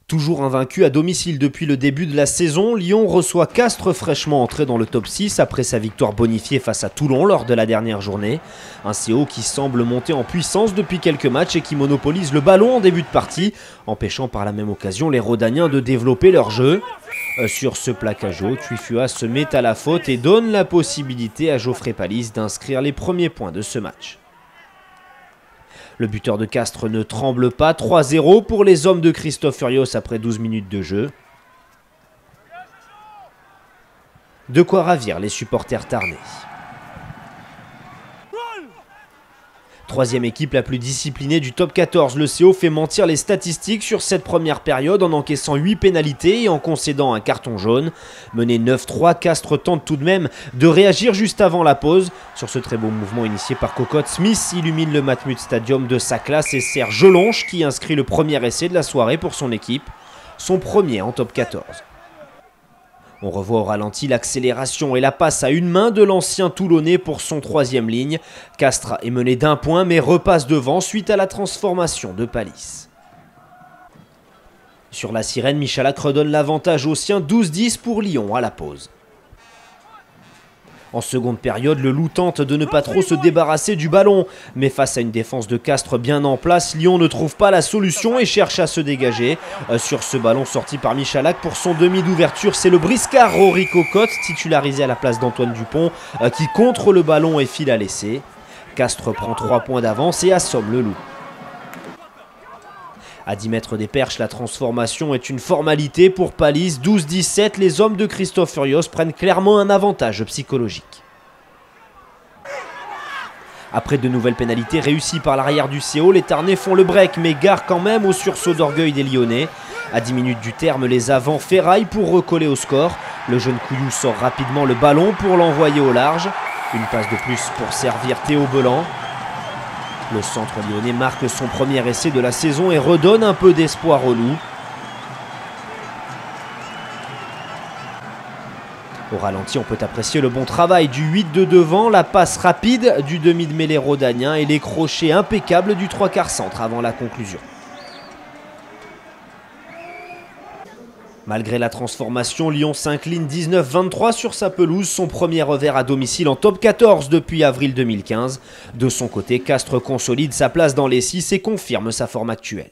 Toujours invaincu à domicile depuis le début de la saison, Lyon reçoit Castres fraîchement entré dans le top 6 après sa victoire bonifiée face à Toulon lors de la dernière journée. Un CO qui semble monter en puissance depuis quelques matchs et qui monopolise le ballon en début de partie, empêchant par la même occasion les Rodaniens de développer leur jeu. Sur ce plaquage, Tuifua se met à la faute et donne la possibilité à Geoffrey Palisse d'inscrire les premiers points de ce match. Le buteur de Castres ne tremble pas, 3-0 pour les hommes de Christophe Furios après 12 minutes de jeu. De quoi ravir les supporters tarnais. Troisième équipe la plus disciplinée du top 14, le CO fait mentir les statistiques sur cette première période en encaissant 8 pénalités et en concédant un carton jaune. Mené 9-3, Castres tente tout de même de réagir juste avant la pause. Sur ce très beau mouvement initié par Cocotte, Smith illumine le Matmut Stadium de sa classe et Serge Jelonche qui inscrit le premier essai de la soirée pour son équipe, son premier en top 14. On revoit au ralenti l'accélération et la passe à une main de l'ancien Toulonnais pour son troisième ligne. Castres est mené d'1 point mais repasse devant suite à la transformation de Palisse. Sur la sirène, Michalak redonne l'avantage aux siens, 12-10 pour Lyon à la pause. En seconde période, le Loup tente de ne pas trop se débarrasser du ballon. Mais face à une défense de Castres bien en place, Lyon ne trouve pas la solution et cherche à se dégager. Sur ce ballon sorti par Michalak pour son demi d'ouverture, c'est le briscard Rory Cocotte, titularisé à la place d'Antoine Dupont, qui contre le ballon et file à l'essai. Castres prend 3 points d'avance et assomme le Loup. À 10 mètres des perches, la transformation est une formalité pour Palisse. 12-17, les hommes de Christophe Furios prennent clairement un avantage psychologique. Après de nouvelles pénalités réussies par l'arrière du CO, les Tarnais font le break, mais gare quand même au sursaut d'orgueil des Lyonnais. À 10 minutes du terme, les avants ferraillent pour recoller au score. Le jeune Couillou sort rapidement le ballon pour l'envoyer au large. Une passe de plus pour servir Théo Belan. Le centre lyonnais marque son premier essai de la saison et redonne un peu d'espoir aux Loups. Au ralenti, on peut apprécier le bon travail du 8 de devant, la passe rapide du demi de mêlée rhodanien et les crochets impeccables du 3/4 centre avant la conclusion. Malgré la transformation, Lyon s'incline 19-23 sur sa pelouse, son premier revers à domicile en top 14 depuis avril 2015. De son côté, Castres consolide sa place dans les 6 et confirme sa forme actuelle.